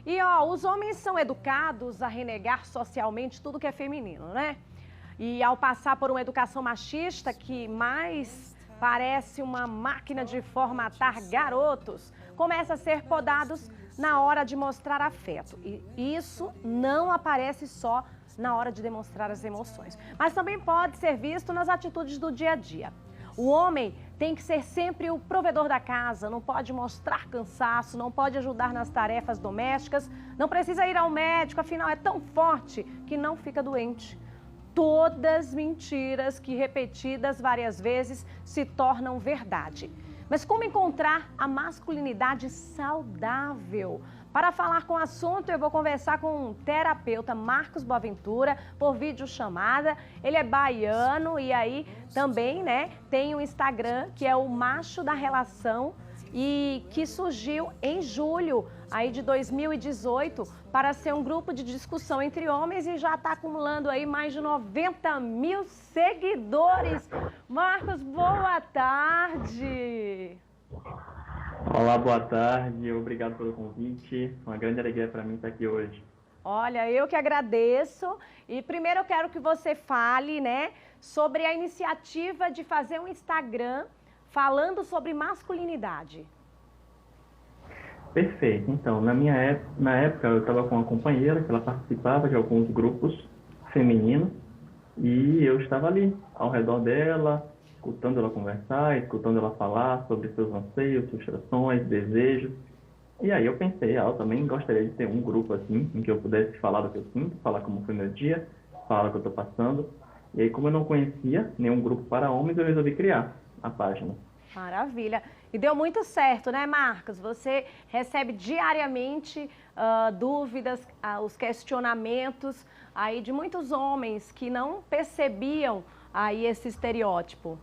E ó, os homens são educados a renegar socialmente tudo que é feminino, né? E ao passar por uma educação machista que mais parece uma máquina de formatar garotos, começa a ser podados na hora de mostrar afeto. E isso não aparece só na hora de demonstrar as emoções, mas também pode ser visto nas atitudes do dia a dia. O homem tem que ser sempre o provedor da casa, não pode mostrar cansaço, não pode ajudar nas tarefas domésticas, não precisa ir ao médico, afinal é tão forte que não fica doente. Todas mentiras que repetidas várias vezes se tornam verdade. Mas como encontrar a masculinidade saudável? Para falar com o assunto, eu vou conversar com o terapeuta Marcos Boaventura por videochamada. Ele é baiano e aí também, né, tem um Instagram que é o Macho da Relação e que surgiu em julho aí de 2018 para ser um grupo de discussão entre homens e já está acumulando aí mais de 90 mil seguidores. Marcos, boa tarde! Olá, boa tarde, obrigado pelo convite, uma grande alegria para mim estar aqui hoje. Olha, eu que agradeço e primeiro eu quero que você fale, né, sobre a iniciativa de fazer um Instagram falando sobre masculinidade. Perfeito, então, na época eu estava com uma companheira que ela participava de alguns grupos femininos e eu estava ali, ao redor dela, escutando ela conversar, escutando ela falar sobre seus anseios, frustrações, desejos. E aí eu pensei, eu também gostaria de ter um grupo assim, em que eu pudesse falar do que eu sinto, falar como foi meu dia, falar o que eu estou passando. E aí, como eu não conhecia nenhum grupo para homens, eu resolvi criar a página. Maravilha. E deu muito certo, né, Marcos? Você recebe diariamente dúvidas, os questionamentos aí de muitos homens que não percebiam aí esse estereótipo.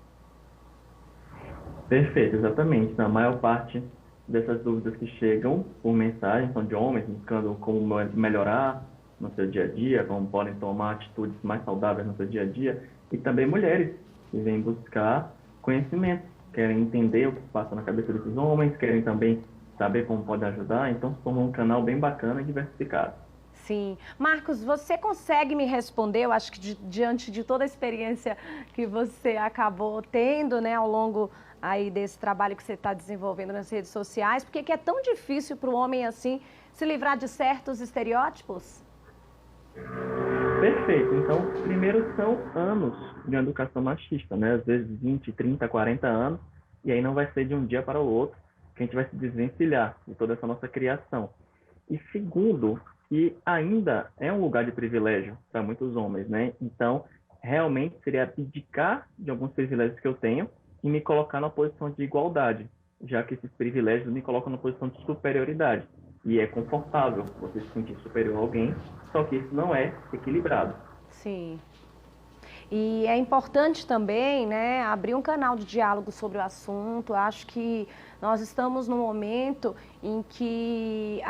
Perfeito, exatamente. Na maior parte dessas dúvidas que chegam por mensagem são de homens buscando como melhorar no seu dia a dia, como podem tomar atitudes mais saudáveis no seu dia a dia, e também mulheres que vêm buscar conhecimento, querem entender o que se passa na cabeça desses homens, querem também saber como podem ajudar, então se torna um canal bem bacana e diversificado. Sim. Marcos, você consegue me responder, eu acho que diante de toda a experiência que você acabou tendo, né, ao longo aí desse trabalho que você está desenvolvendo nas redes sociais, por que é tão difícil para o homem assim se livrar de certos estereótipos? Perfeito. Então, primeiro são anos de educação machista, né? Às vezes 20, 30, 40 anos, e aí não vai ser de um dia para o outro que a gente vai se desvencilhar de toda essa nossa criação. E segundo, que ainda é um lugar de privilégio para muitos homens, né? Então, realmente seria abdicar de alguns privilégios que eu tenho e me colocar na posição de igualdade, já que esses privilégios me colocam na posição de superioridade. E é confortável você se sentir superior a alguém, só que isso não é equilibrado. Sim. E é importante também, né, abrir um canal de diálogo sobre o assunto. Acho que nós estamos num momento em que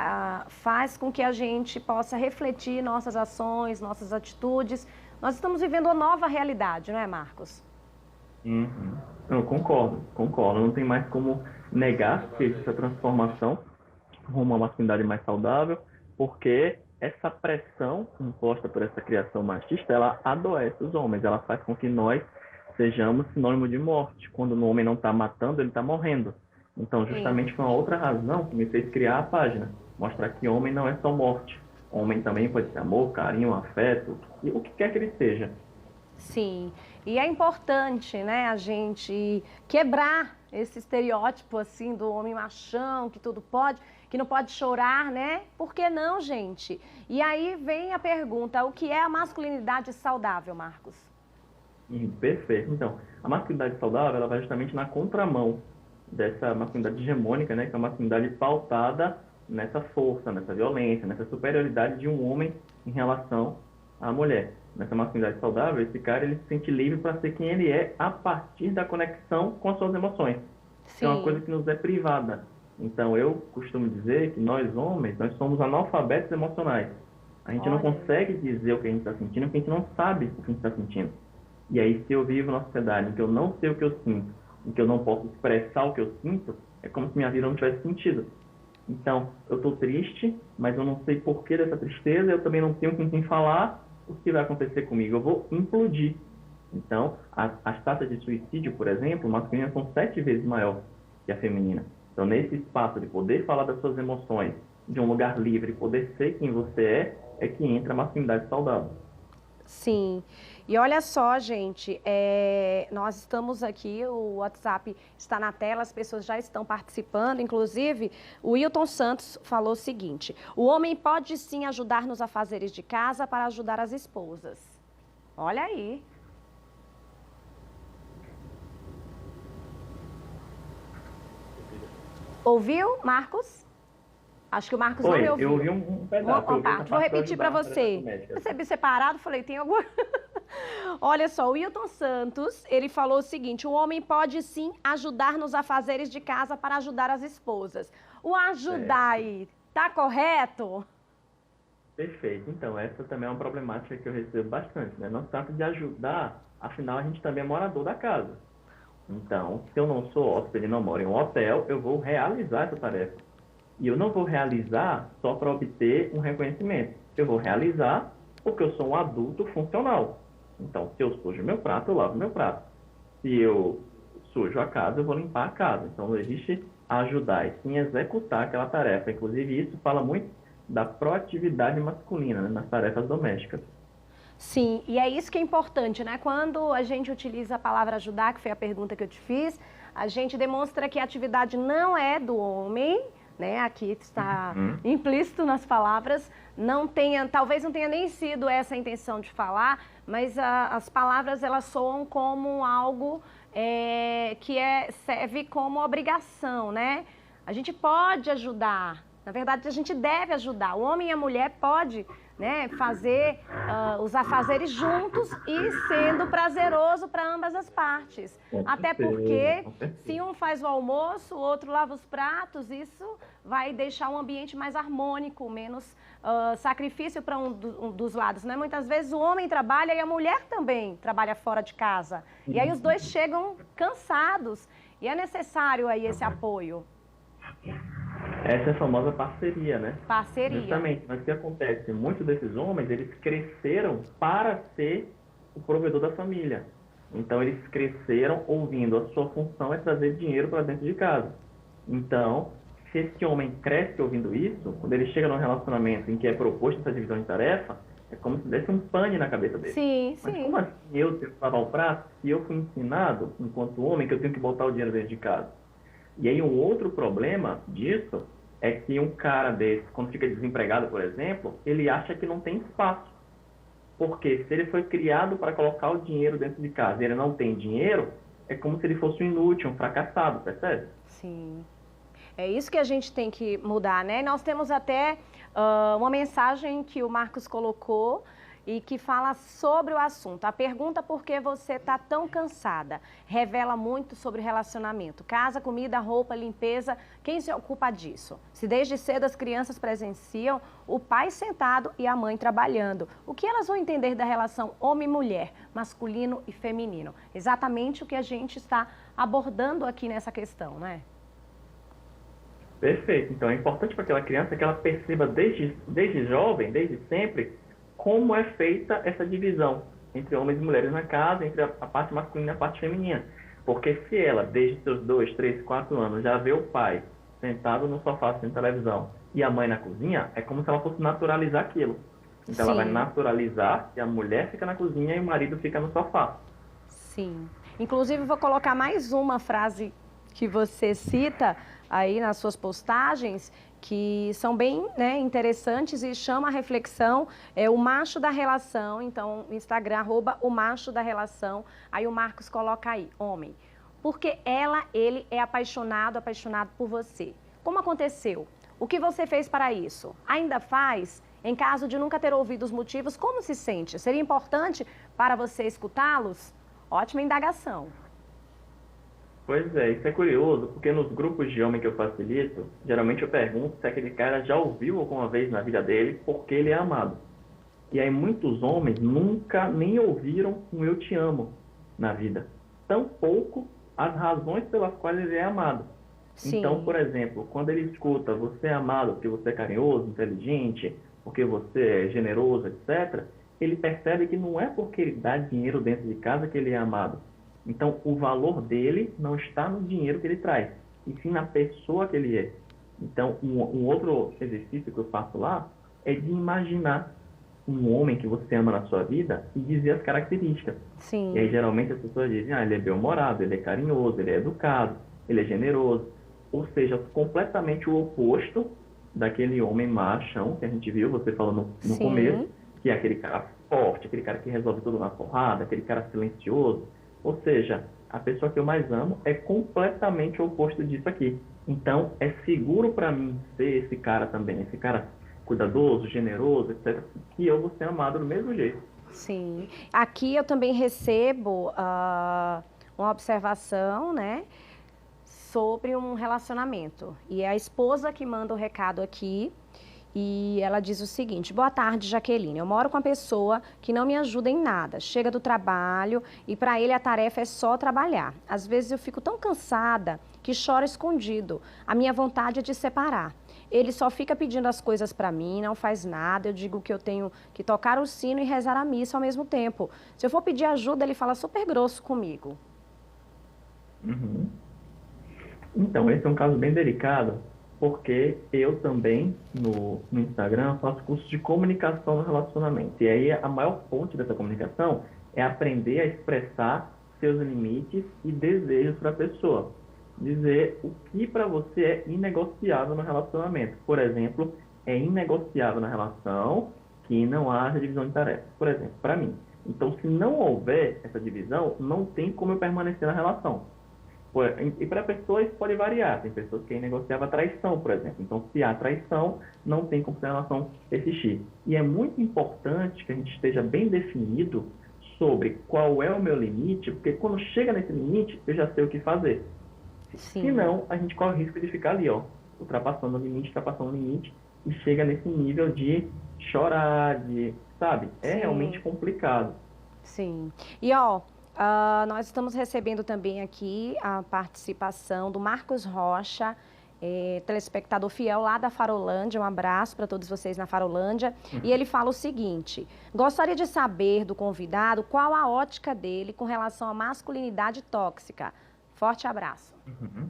faz com que a gente possa refletir nossas ações, nossas atitudes. Nós estamos vivendo uma nova realidade, não é, Marcos? Uhum. Eu concordo. Não tem mais como negar que existe essa transformação rumo a uma masculinidade mais saudável, porque essa pressão imposta por essa criação machista, ela adoece os homens, ela faz com que nós sejamos sinônimo de morte. Quando o homem não está matando, ele está morrendo. Então, justamente foi uma outra razão que me fez criar a página, mostrar que homem não é só morte. Homem também pode ser amor, carinho, afeto, e o que quer que ele seja. Sim, e é importante, né, a gente quebrar esse estereótipo, assim, do homem machão, que tudo pode, que não pode chorar, né? Por que não, gente? E aí vem a pergunta, o que é a masculinidade saudável, Marcos? Perfeito. Então, a masculinidade saudável, ela vai justamente na contramão dessa masculinidade hegemônica, né, que é a masculinidade pautada nessa força, nessa violência, nessa superioridade de um homem em relação à mulher. Nessa masculinidade saudável, esse cara ele se sente livre para ser quem ele é a partir da conexão com as suas emoções. Sim. É uma coisa que nos é privada. Então, eu costumo dizer que nós homens, nós somos analfabetos emocionais. A gente não consegue dizer o que a gente está sentindo, porque a gente não sabe o que a gente está sentindo. E aí, se eu vivo numa sociedade em que eu não sei o que eu sinto, em que eu não posso expressar o que eu sinto, é como se minha vida não tivesse sentido. Então, eu estou triste, mas eu não sei por que dessa tristeza, eu também não tenho com quem falar o que vai acontecer comigo, eu vou implodir. Então, as taxas de suicídio, por exemplo, masculinas são 7 vezes maior que a feminina. Então, nesse espaço de poder falar das suas emoções, de um lugar livre, poder ser quem você é que entra a masculinidade saudável. Sim. E olha só, gente, nós estamos aqui, o WhatsApp está na tela, as pessoas já estão participando, inclusive o Wilton Santos falou o seguinte: o homem pode sim ajudar nos afazeres de casa para ajudar as esposas. Olha aí. Ouviu, Marcos? Acho que o Marcos não me ouviu. Eu ouvi um pedaço. Vou repetir para você. Recebi separado, falei, tem alguma... Olha só, o Wilton Santos, ele falou o seguinte: o homem pode sim ajudar nos afazeres de casa para ajudar as esposas. O ajudar aí, tá correto? Perfeito. Então, essa também é uma problemática que eu recebo bastante, né? Não se trata de ajudar, afinal a gente também é morador da casa. Então, se eu não sou hóspede e não moro em um hotel, eu vou realizar essa tarefa. E eu não vou realizar só para obter um reconhecimento. Eu vou realizar porque eu sou um adulto funcional. Então, se eu sujo meu prato, eu lavo meu prato. Se eu sujo a casa, eu vou limpar a casa. Então, não existe ajudar, e sim executar aquela tarefa. Inclusive, isso fala muito da proatividade masculina, né, nas tarefas domésticas. Sim, e é isso que é importante, né? Quando a gente utiliza a palavra ajudar, que foi a pergunta que eu te fiz, a gente demonstra que a atividade não é do homem, né? Aqui está implícito nas palavras, talvez não tenha nem sido essa a intenção de falar, mas as palavras elas soam como algo que serve como obrigação, né? A gente pode ajudar, na verdade a gente deve ajudar, o homem e a mulher pode, né, fazer os afazeres juntos e sendo prazeroso para ambas as partes. Até porque, se um faz o almoço, o outro lava os pratos, isso vai deixar um ambiente mais harmônico, menos sacrifício para um dos lados, né? Muitas vezes o homem trabalha e a mulher também trabalha fora de casa. E aí os dois chegam cansados e é necessário aí esse apoio. Essa é a famosa parceria, né? Parceria. Justamente, mas o que acontece? Muitos desses homens, eles cresceram para ser o provedor da família. Então, eles cresceram ouvindo a sua função é trazer dinheiro para dentro de casa. Então, se esse homem cresce ouvindo isso, quando ele chega num relacionamento em que é proposto essa divisão de tarefa, é como se desse um pane na cabeça dele. Sim, Mas sim. como assim eu tenho que lavar o prato se eu fui ensinado, enquanto homem, que eu tenho que botar o dinheiro dentro de casa? E aí um outro problema disso é que um cara desse, quando fica desempregado, por exemplo, ele acha que não tem espaço. Porque se ele foi criado para colocar o dinheiro dentro de casa e ele não tem dinheiro, é como se ele fosse um inútil, um fracassado, percebe? Sim. É isso que a gente tem que mudar, né? Nós temos até uma mensagem que o Marcos colocou e que fala sobre o assunto. A pergunta por que você está tão cansada revela muito sobre o relacionamento. Casa, comida, roupa, limpeza, quem se ocupa disso? Se desde cedo as crianças presenciam o pai sentado e a mãe trabalhando, o que elas vão entender da relação homem-mulher, masculino e feminino? Exatamente o que a gente está abordando aqui nessa questão, né? Perfeito. Então é importante para aquela criança que ela perceba desde jovem, desde sempre, como é feita essa divisão entre homens e mulheres na casa, entre a parte masculina e a parte feminina. Porque se ela, desde seus 2, 3, 4 anos, já vê o pai sentado no sofá assistindo televisão e a mãe na cozinha, é como se ela fosse naturalizar aquilo. Então ela vai naturalizar que a mulher fica na cozinha e o marido fica no sofá. Sim. Inclusive, vou colocar mais uma frase que você cita aí nas suas postagens, que são bem, né, interessantes e chama a reflexão, é o macho da relação. Então, Instagram, @o macho da relação, aí o Marcos coloca aí, homem, porque ele é apaixonado por você. Como aconteceu? O que você fez para isso? Ainda faz? Em caso de nunca ter ouvido os motivos, como se sente? Seria importante para você escutá-los? Ótima indagação. Pois é, isso é curioso, porque nos grupos de homem que eu facilito, geralmente eu pergunto se aquele cara já ouviu alguma vez na vida dele porque ele é amado. E aí muitos homens nunca nem ouviram um eu te amo na vida. Tampouco as razões pelas quais ele é amado. Então, Sim, por exemplo, quando ele escuta você é amado porque você é carinhoso, inteligente, porque você é generoso, etc., ele percebe que não é porque ele dá dinheiro dentro de casa que ele é amado. Então, o valor dele não está no dinheiro que ele traz, e sim na pessoa que ele é. Então, um outro exercício que eu faço lá é de imaginar um homem que você ama na sua vida e dizer as características. E aí, sim, geralmente, as pessoas dizem, ele é bem-humorado, ele é carinhoso, ele é educado, ele é generoso. Ou seja, completamente o oposto daquele homem machão que a gente viu, você falando no começo, sim, que é aquele cara forte, aquele cara que resolve tudo na porrada, aquele cara silencioso. Ou seja, a pessoa que eu mais amo é completamente o oposto disso aqui. Então, é seguro para mim ser esse cara também, esse cara cuidadoso, generoso, etc., que eu vou ser amado do mesmo jeito. sim. Aqui eu também recebo uma observação, né, sobre um relacionamento. E é a esposa que manda o recado aqui. E ela diz o seguinte: boa tarde, Jaqueline. Eu moro com uma pessoa que não me ajuda em nada. Chega do trabalho e para ele a tarefa é só trabalhar. Às vezes eu fico tão cansada que choro escondido. A minha vontade é de separar. Ele só fica pedindo as coisas para mim, não faz nada. Eu digo que eu tenho que tocar o sino e rezar a missa ao mesmo tempo. Se eu for pedir ajuda, ele fala super grosso comigo. Uhum. Então, esse é um caso bem delicado, porque eu também, no Instagram, faço curso de comunicação no relacionamento. E aí, a maior fonte dessa comunicação é aprender a expressar seus limites e desejos para a pessoa. Dizer o que para você é inegociável no relacionamento. Por exemplo, é inegociável na relação que não haja divisão de tarefas. Por exemplo, para mim. Então, se não houver essa divisão, não tem como eu permanecer na relação. E para pessoas pode variar. Tem pessoas que negociavam a traição, por exemplo. Então, se há traição, não tem como a relação existir. E é muito importante que a gente esteja bem definido sobre qual é o meu limite, porque quando chega nesse limite, eu já sei o que fazer. Sim, Senão, a gente corre o risco de ficar ali, ó, ultrapassando o limite, e chega nesse nível de chorar, de, sabe? É realmente sim. complicado. Sim. E ó, nós estamos recebendo também aqui a participação do Marcos Rocha, telespectador fiel lá da Farolândia. Um abraço para todos vocês na Farolândia. E ele fala o seguinte: gostaria de saber do convidado qual a ótica dele com relação à masculinidade tóxica. Forte abraço. Uhum.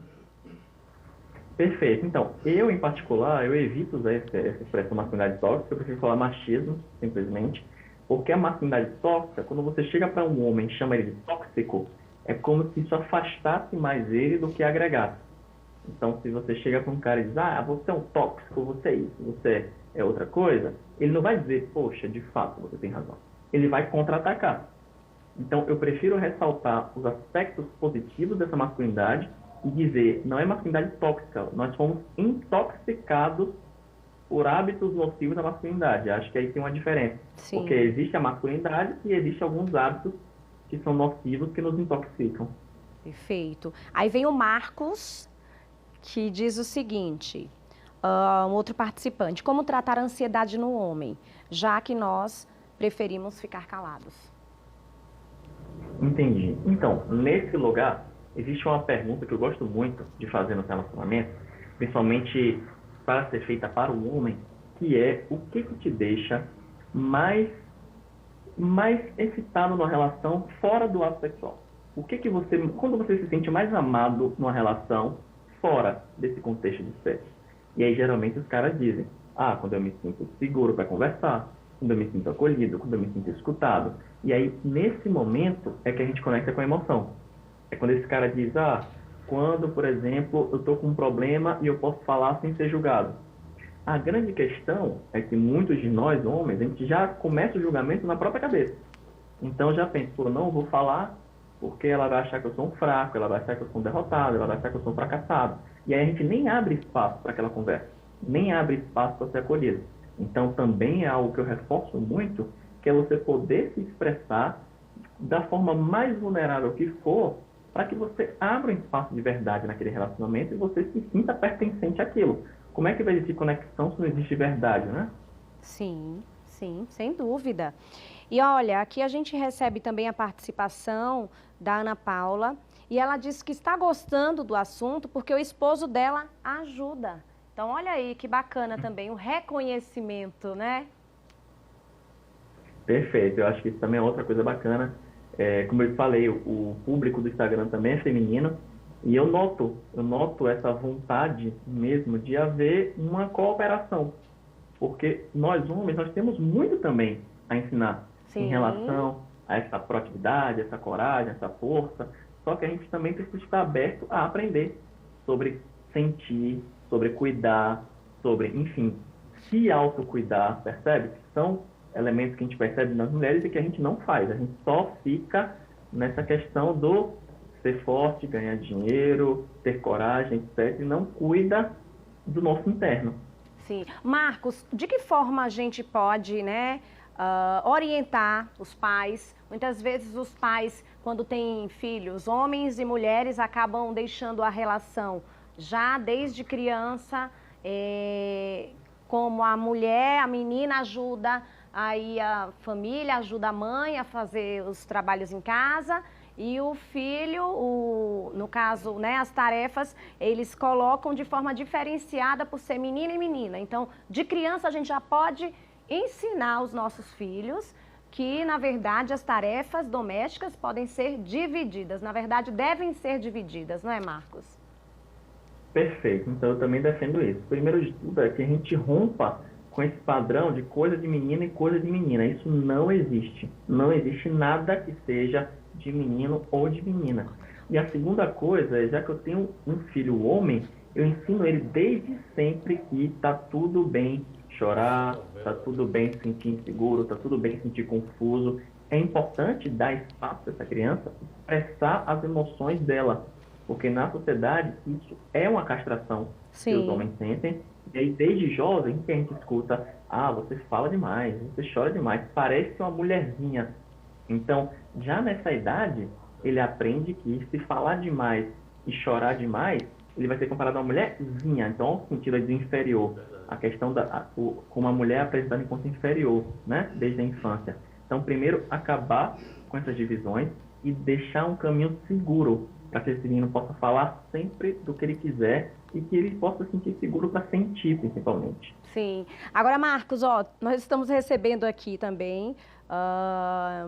Perfeito. Então, eu em particular, eu evito usar essa expressão masculinidade tóxica, eu prefiro falar machismo, simplesmente, porque a masculinidade tóxica, quando você chega para um homem e chama ele de tóxico, é como se isso afastasse mais ele do que agregasse. Então, se você chega para um cara e diz, ah, você é um tóxico, você é isso, você é outra coisa, ele não vai dizer, poxa, de fato, você tem razão. Ele vai contra-atacar. Então, eu prefiro ressaltar os aspectos positivos dessa masculinidade e dizer, não é masculinidade tóxica, nós fomos intoxicados por hábitos nocivos da masculinidade. Acho que aí tem uma diferença. Porque Sim, existe a masculinidade e existe alguns hábitos que são nocivos que nos intoxicam. perfeito. Aí vem o Marcos, que diz o seguinte, um outro participante: como tratar a ansiedade no homem, já que nós preferimos ficar calados? Entendi. Então, nesse lugar, existe uma pergunta que eu gosto muito de fazer no relacionamento, principalmente para ser feita para o homem, que é o que te deixa mais, mais excitado numa relação fora do ato sexual? O que você, quando você se sente mais amado numa relação fora desse contexto de sexo? E aí, geralmente, os caras dizem, ah, quando eu me sinto seguro para conversar, quando eu me sinto acolhido, quando eu me sinto escutado. E aí, nesse momento, é que a gente conecta com a emoção. É quando esse cara diz, ah, quando, por exemplo, eu estou com um problema e eu posso falar sem ser julgado. A grande questão é que muitos de nós, homens, a gente já começa o julgamento na própria cabeça. Então já pensa, pô, não vou falar porque ela vai achar que eu sou um fraco, ela vai achar que eu sou um derrotado, ela vai achar que eu sou um fracassado. E aí a gente nem abre espaço para aquela conversa, nem abre espaço para ser acolhido. Então também é algo que eu reforço muito, que é você poder se expressar da forma mais vulnerável que for, para que você abra um espaço de verdade naquele relacionamento e você se sinta pertencente àquilo. Como é que vai existir conexão se não existe verdade, né? Sim, sim, sem dúvida. E olha, aqui a gente recebe também a participação da Ana Paula. e ela disse que está gostando do assunto porque o esposo dela ajuda. Então, olha aí que bacana também o reconhecimento, né? Perfeito, eu acho que isso também é outra coisa bacana. Como eu falei, o público do Instagram também é feminino, e eu noto essa vontade mesmo de haver uma cooperação, porque nós homens, nós temos muito também a ensinar em relação a essa proatividade, essa coragem, essa força, só que a gente também precisa estar aberto a aprender sobre sentir, sobre cuidar, sobre, enfim, se autocuidar, percebe? São elementos que a gente percebe nas mulheres e que a gente não faz. A gente só fica nessa questão do ser forte, ganhar dinheiro, ter coragem, etc. E não cuida do nosso interno. Sim. Marcos, de que forma a gente pode, né, orientar os pais? Muitas vezes os pais, quando têm filhos, homens e mulheres, acabam deixando a relação já desde criança, como a mulher, a menina ajuda, aí a família ajuda a mãe a fazer os trabalhos em casa e o filho, no caso, né, as tarefas, eles colocam de forma diferenciada por ser menino e menina. Então, de criança a gente já pode ensinar os nossos filhos que, na verdade, as tarefas domésticas podem ser divididas. Na verdade, devem ser divididas, não é, Marcos? Perfeito. Então, eu também defendo isso. Primeiro de tudo é que a gente rompa com esse padrão de coisa de menino e coisa de menina. Isso não existe. Não existe nada que seja de menino ou de menina. E a segunda coisa é, já que eu tenho um filho homem, eu ensino ele desde sempre que tá tudo bem chorar, tá tudo bem se sentir inseguro, tá tudo bem se sentir confuso. É importante dar espaço para essa criança expressar as emoções dela, porque na sociedade isso é uma castração que os homens sentem. E aí, desde jovem, que a gente escuta, você fala demais, você chora demais, parece uma mulherzinha. Então, já nessa idade, ele aprende que se falar demais e chorar demais, ele vai ser comparado a uma mulherzinha. Então, o sentido de inferior, a questão como a mulher é apresentada enquanto inferior, né? Desde a infância. Então, primeiro, acabar com essas divisões e deixar um caminho seguro para que esse menino possa falar sempre do que ele quiser e que ele possa se sentir seguro para sentir, principalmente. Sim. Agora, Marcos, nós estamos recebendo aqui também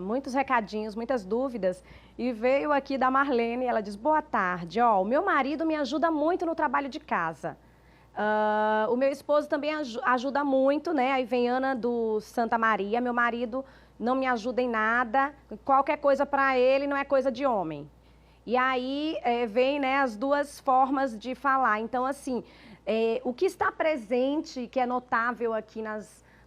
muitos recadinhos, muitas dúvidas, e veio aqui da Marlene, ela diz: boa tarde, o meu marido me ajuda muito no trabalho de casa. O meu esposo também ajuda muito, né? Aí vem Ana do Santa Maria, meu marido não me ajuda em nada, qualquer coisa para ele não é coisa de homem. E aí vem, né, as duas formas de falar. Então, assim, o que está presente, que é notável aqui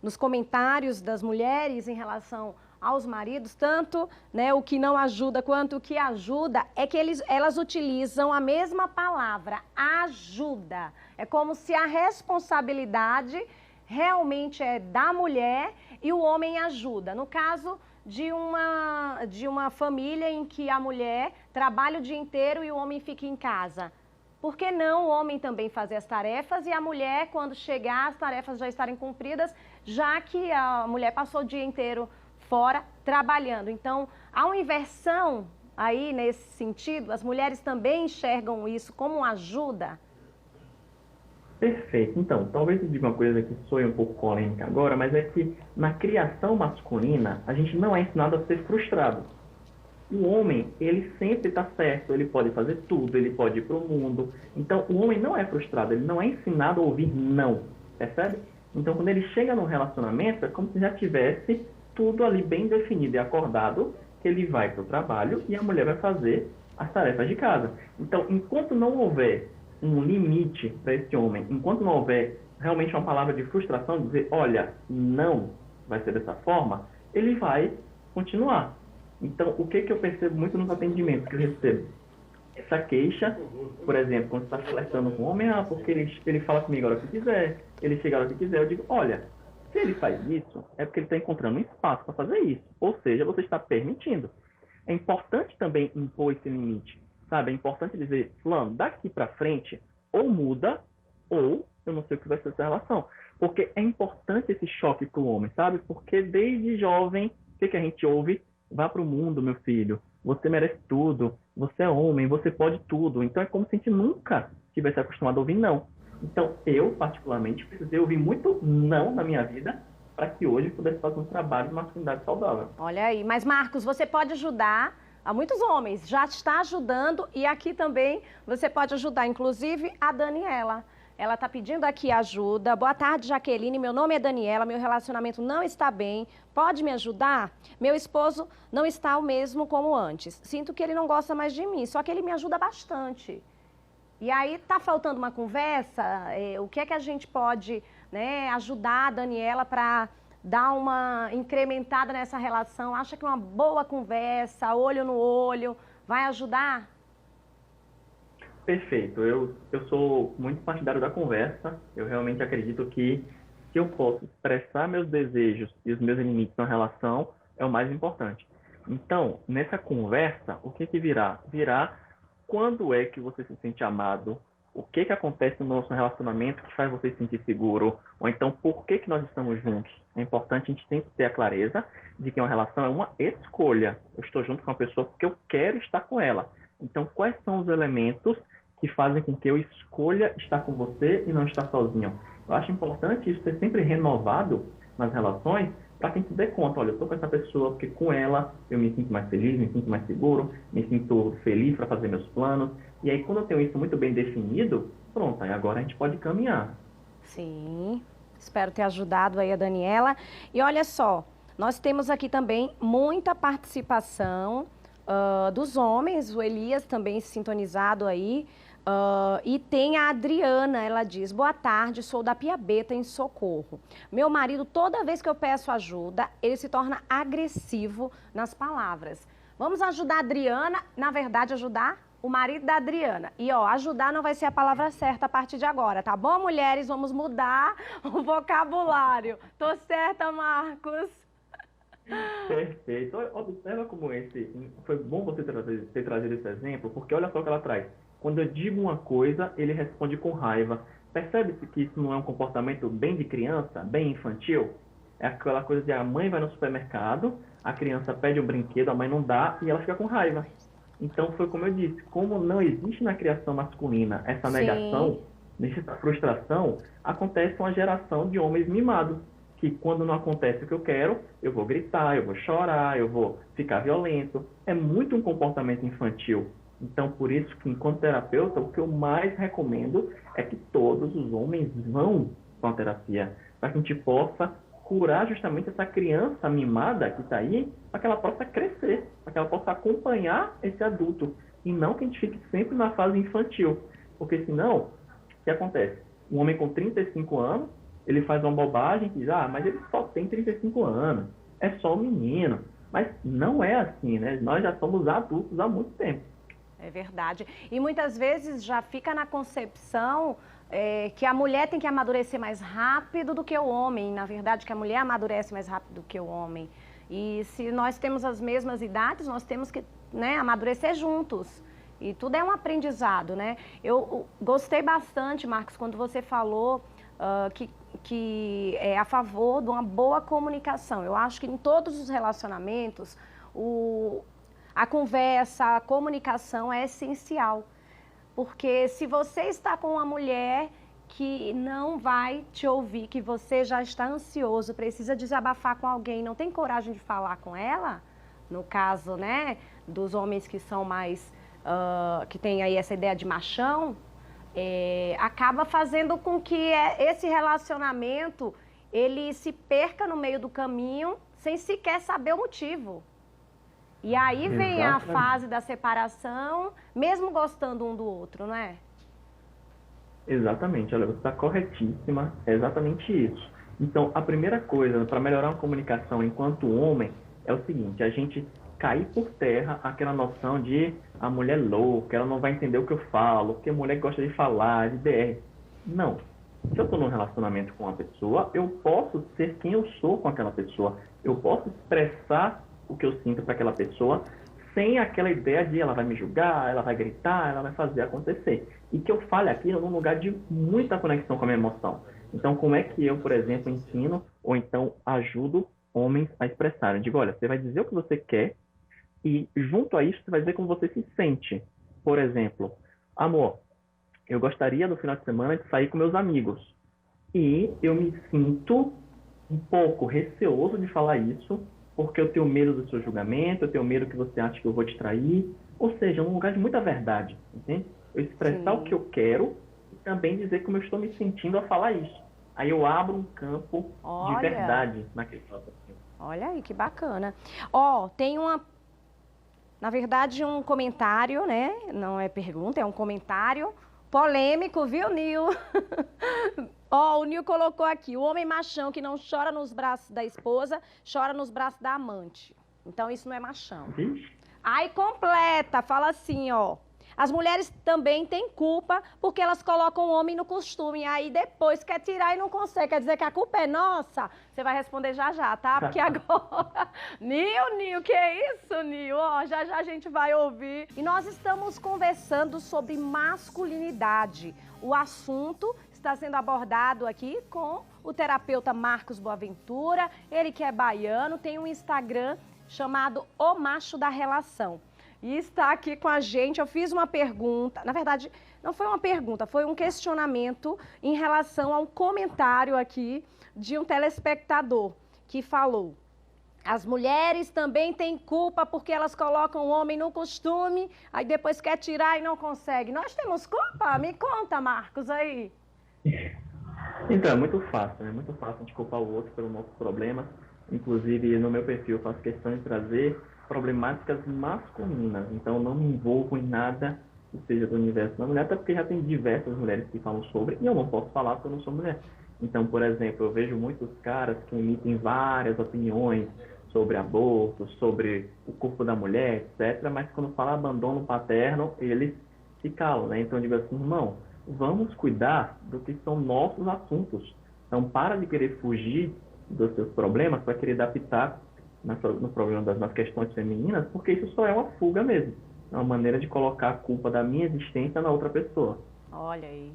nos comentários das mulheres em relação aos maridos, tanto, né, o que não ajuda quanto o que ajuda, é que elas utilizam a mesma palavra, ajuda. É como se a responsabilidade realmente é da mulher e o homem ajuda. No caso de uma família em que a mulher trabalha o dia inteiro e o homem fica em casa. Por que não o homem também fazer as tarefas e a mulher, quando chegar, as tarefas já estarem cumpridas, já que a mulher passou o dia inteiro fora trabalhando? Então, há uma inversão aí nesse sentido? As mulheres também enxergam isso como uma ajuda? Perfeito. Então, talvez eu diga uma coisa que soe um pouco polêmica agora, mas é que na criação masculina, a gente não é ensinado a ser frustrado. O homem, ele sempre está certo, ele pode fazer tudo, ele pode ir para o mundo. Então, o homem não é frustrado, ele não é ensinado a ouvir não, percebe? Então, quando ele chega num relacionamento, é como se já tivesse tudo ali bem definido e acordado, que ele vai para o trabalho e a mulher vai fazer as tarefas de casa. Então, enquanto não houver um limite para esse homem, enquanto não houver realmente uma palavra de frustração, dizer, olha, não vai ser dessa forma, ele vai continuar. Então, o que eu percebo muito nos atendimentos que eu recebo? Essa queixa, por exemplo, quando você está flertando com o homem, porque ele fala comigo a hora que quiser, ele chega a hora que quiser, eu digo, olha, se ele faz isso, é porque ele está encontrando um espaço para fazer isso. Ou seja, você está permitindo. É importante também impor esse limite, sabe? É importante dizer, fulano, daqui para frente, ou muda, ou eu não sei o que vai ser essa relação. Porque é importante esse choque para o homem, sabe? Porque desde jovem, o que a gente ouve? Vá para o mundo, meu filho. Você merece tudo. você é homem, você pode tudo. Então é como se a gente nunca tivesse acostumado a ouvir não. Então eu, particularmente, precisei ouvir muito não na minha vida para que hoje eu pudesse fazer um trabalho de masculinidade saudável. Olha aí, mas Marcos, você pode ajudar a muitos homens, já está ajudando e aqui também você pode ajudar, inclusive a Daniela. Ela está pedindo aqui ajuda. Boa tarde, Jaqueline. Meu nome é Daniela, meu relacionamento não está bem. Pode me ajudar? Meu esposo não está o mesmo como antes. Sinto que ele não gosta mais de mim, só que ele me ajuda bastante. E aí está faltando uma conversa? O que é que a gente pode, né, ajudar a Daniela para dar uma incrementada nessa relação? Acha que uma boa conversa, olho no olho, vai ajudar? Perfeito. Eu sou muito partidário da conversa. Eu realmente acredito que se eu posso expressar meus desejos e os meus limites na relação, é o mais importante. Então, nessa conversa, o que virá? Virá quando é que você se sente amado, o que acontece no nosso relacionamento que faz você se sentir seguro, ou então por que nós estamos juntos. É importante a gente sempre ter a clareza de que uma relação é uma escolha. Eu estou junto com uma pessoa porque eu quero estar com ela. Então, quais são os elementos que fazem com que eu escolha estar com você e não estar sozinho? Eu acho importante isso ser sempre renovado nas relações, para que a gente dê conta, olha, eu estou com essa pessoa porque com ela eu me sinto mais feliz, me sinto mais seguro, me sinto feliz para fazer meus planos. E aí, quando eu tenho isso muito bem definido, pronto, aí agora a gente pode caminhar. Sim, espero ter ajudado aí a Daniela. E olha só, nós temos aqui também muita participação dos homens, o Elias também sintonizado aí. E tem a Adriana, ela diz: boa tarde, sou da Piabeta, em Socorro. Meu marido, toda vez que eu peço ajuda, ele se torna agressivo nas palavras. Vamos ajudar a Adriana, na verdade, ajudar o marido da Adriana. E ó, ajudar não vai ser a palavra certa a partir de agora, tá bom, mulheres? Vamos mudar o vocabulário. Tô certa, Marcos? Perfeito. Observa como foi bom você ter trazido esse exemplo, porque olha só o que ela traz. Quando eu digo uma coisa, ele responde com raiva. Percebe-se que isso não é um comportamento bem de criança, bem infantil? É aquela coisa de a mãe vai no supermercado, a criança pede um brinquedo, a mãe não dá e ela fica com raiva. Então foi como eu disse, como não existe na criação masculina essa negação, essa frustração, acontece uma geração de homens mimados, que quando não acontece o que eu quero, eu vou gritar, eu vou chorar, eu vou ficar violento. É muito um comportamento infantil. Então, por isso que, enquanto terapeuta, o que eu mais recomendo é que todos os homens vão com a terapia, para que a gente possa curar justamente essa criança mimada que está aí, para que ela possa crescer, para que ela possa acompanhar esse adulto, e não que a gente fique sempre na fase infantil. Porque senão, o que acontece? Um homem com 35 anos, ele faz uma bobagem e diz, mas ele só tem 35 anos, é só um menino. Mas não é assim, né? Nós já somos adultos há muito tempo. É verdade. E muitas vezes já fica na concepção que a mulher tem que amadurecer mais rápido do que o homem. Na verdade, que a mulher amadurece mais rápido do que o homem. E se nós temos as mesmas idades, nós temos que, né, amadurecer juntos. E tudo é um aprendizado, né? Eu gostei bastante, Marcos, quando você falou que é a favor de uma boa comunicação. Eu acho que em todos os relacionamentos, a conversa, a comunicação é essencial, porque se você está com uma mulher que não vai te ouvir, que você já está ansioso, precisa desabafar com alguém, não tem coragem de falar com ela, no caso, né, dos homens que são mais, que tem aí essa ideia de machão, acaba fazendo com que esse relacionamento, ele se perca no meio do caminho, sem sequer saber o motivo. E aí vem a fase da separação, mesmo gostando um do outro, não é? Exatamente, olha, você está corretíssima, é exatamente isso. Então, a primeira coisa para melhorar a comunicação enquanto homem é o seguinte, a gente cair por terra aquela noção de a mulher louca, ela não vai entender o que eu falo, porque a mulher gosta de falar, de DR. Não. Se eu estou num relacionamento com uma pessoa, eu posso ser quem eu sou com aquela pessoa. Eu posso expressar o que eu sinto para aquela pessoa, sem aquela ideia de ela vai me julgar, ela vai gritar, ela vai fazer acontecer. E que eu fale aquilo num lugar de muita conexão com a minha emoção. Então, como é que eu, por exemplo, ensino ou então ajudo homens a expressarem? Eu digo, olha, você vai dizer o que você quer, E junto a isso, você vai dizer como você se sente. Por exemplo, amor, eu gostaria no final de semana de sair com meus amigos. E eu me sinto um pouco receoso de falar isso, porque eu tenho medo do seu julgamento, eu tenho medo que você ache que eu vou te trair. Ou seja, é um lugar de muita verdade, entende? Eu expressar o que eu quero e também dizer como eu estou me sentindo a falar isso. Aí eu abro um campo de verdade naquele processo. Olha aí, que bacana. Ó, tem na verdade, um comentário, né? Não é pergunta, é um comentário polêmico, viu, Nil? Ó, o Nil colocou aqui, o homem machão que não chora nos braços da esposa, chora nos braços da amante. Então, isso não é machão. Aí completa, fala assim, ó. As mulheres também têm culpa porque elas colocam o homem no costume. Aí depois quer tirar e não consegue. Quer dizer que a culpa é nossa? Você vai responder já já, tá? Porque agora... Nil, que é isso, Nil? Ó, já já a gente vai ouvir. E nós estamos conversando sobre masculinidade. O assunto está sendo abordado aqui com o terapeuta Marcos Boaventura. Ele que é baiano, tem um Instagram chamado O Macho da Relação. E está aqui com a gente. Eu fiz uma pergunta, na verdade, não foi uma pergunta, foi um questionamento em relação a um comentário aqui de um telespectador que falou: as mulheres também têm culpa porque elas colocam o homem no costume, aí depois quer tirar e não consegue. Nós temos culpa? Me conta, Marcos, aí. Então, é muito fácil, né? É muito fácil de culpar o outro pelo nosso problema. Inclusive, no meu perfil, eu faço questão de trazer problemáticas masculinas. Então, não me envolvo em nada que seja do universo da mulher, até porque já tem diversas mulheres que falam sobre, e eu não posso falar porque eu não sou mulher. Então, por exemplo, eu vejo muitos caras que emitem várias opiniões sobre aborto, sobre o corpo da mulher, etc., mas quando fala abandono paterno, eles se calam, né? Então, eu digo assim, irmão, vamos cuidar do que são nossos assuntos. Então, para de querer fugir dos seus problemas, para querer dar pitaco no problema nas questões femininas, porque isso só é uma fuga mesmo. É uma maneira de colocar a culpa da minha existência na outra pessoa. Olha aí.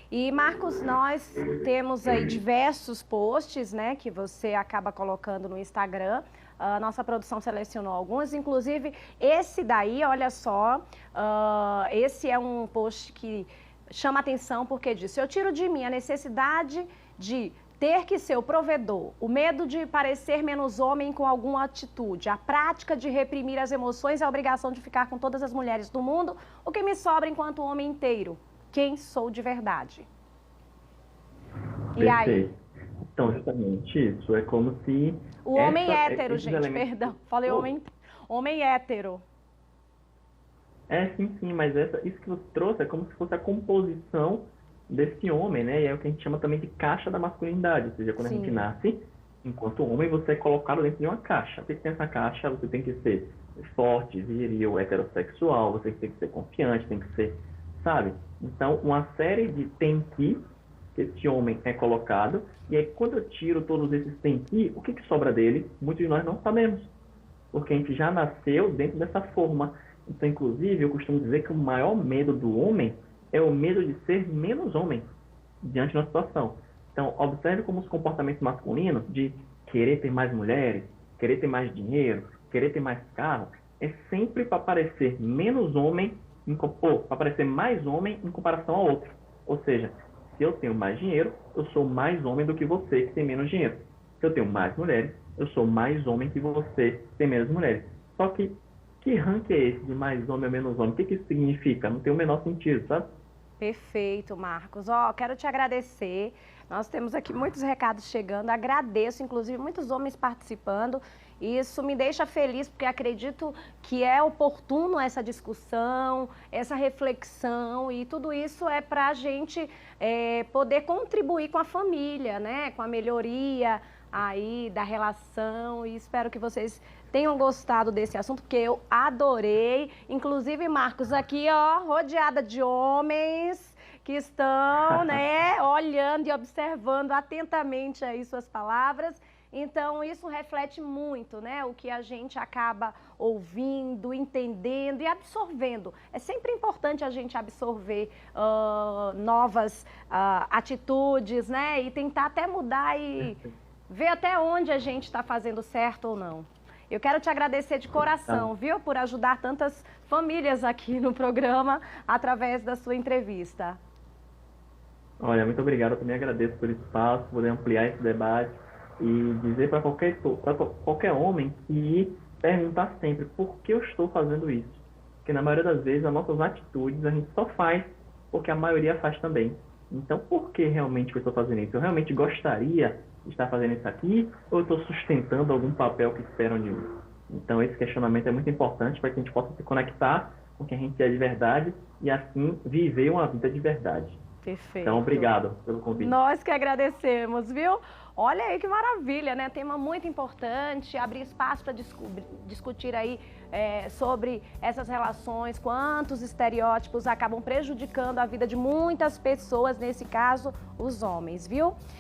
E, Marcos, nós temos aí diversos posts, né, que você acaba colocando no Instagram. A nossa produção selecionou alguns, inclusive esse daí, olha só, esse é um post que chama atenção porque diz: eu tiro de mim a necessidade de ter que ser o provedor, o medo de parecer menos homem com alguma atitude, a prática de reprimir as emoções e a obrigação de ficar com todas as mulheres do mundo, o que me sobra enquanto homem inteiro. Quem sou de verdade? E aí? Então, justamente isso. É como se... O homem hétero, gente, perdão. Falei homem hétero. Sim, mas isso que você trouxe é como se fosse a composição desse homem, né? E é o que a gente chama também de caixa da masculinidade. Ou seja, quando a gente nasce, enquanto homem, você é colocado dentro de uma caixa. Você tem essa caixa, você tem que ser forte, viril, heterossexual, você tem que ser confiante, tem que ser, sabe? Então, uma série de tem que esse homem é colocado, e aí quando eu tiro todos esses tem que, o que sobra dele? Muitos de nós não sabemos, porque a gente já nasceu dentro dessa forma. Então, inclusive, eu costumo dizer que o maior medo do homem é o medo de ser menos homem diante de uma situação. Então, observe como os comportamentos masculinos de querer ter mais mulheres, querer ter mais dinheiro, querer ter mais carro, é sempre para parecer menos homem, ou para parecer mais homem em comparação ao outro. Ou seja, se eu tenho mais dinheiro, eu sou mais homem do que você que tem menos dinheiro. Se eu tenho mais mulheres, eu sou mais homem que você que tem menos mulheres. Só que ranking é esse de mais homem ou menos homem? O que isso significa? Não tem o menor sentido, sabe? Perfeito, Marcos. Quero te agradecer. Nós temos aqui muitos recados chegando. Agradeço, inclusive, muitos homens participando. Isso me deixa feliz, porque acredito que é oportuno essa discussão, essa reflexão, e tudo isso é para a gente poder contribuir com a família, né? Com a melhoria aí da relação, e espero que vocês tenham gostado desse assunto, porque eu adorei. Inclusive, Marcos, aqui, ó, rodeada de homens que estão, né, olhando e observando atentamente aí suas palavras. Então, isso reflete muito, né, o que a gente acaba ouvindo, entendendo e absorvendo. É sempre importante a gente absorver novas atitudes, né, e tentar até mudar e ver até onde a gente está fazendo certo ou não. Eu quero te agradecer de coração, viu, por ajudar tantas famílias aqui no programa através da sua entrevista. Olha, muito obrigado. Eu também agradeço pelo espaço, por poder ampliar esse debate e dizer para qualquer homem que perguntar sempre por que eu estou fazendo isso. Porque na maioria das vezes as nossas atitudes a gente só faz porque a maioria faz também. Então, por que realmente eu estou fazendo isso? Eu realmente gostaria de estar fazendo isso aqui ou eu estou sustentando algum papel que esperam de mim? Então, esse questionamento é muito importante para que a gente possa se conectar com quem a gente é de verdade e assim viver uma vida de verdade. Perfeito. Então, obrigado pelo convite. Nós que agradecemos, viu? Olha aí que maravilha, né? Tema muito importante, abrir espaço para discutir aí sobre essas relações, quantos estereótipos acabam prejudicando a vida de muitas pessoas, nesse caso, os homens, viu?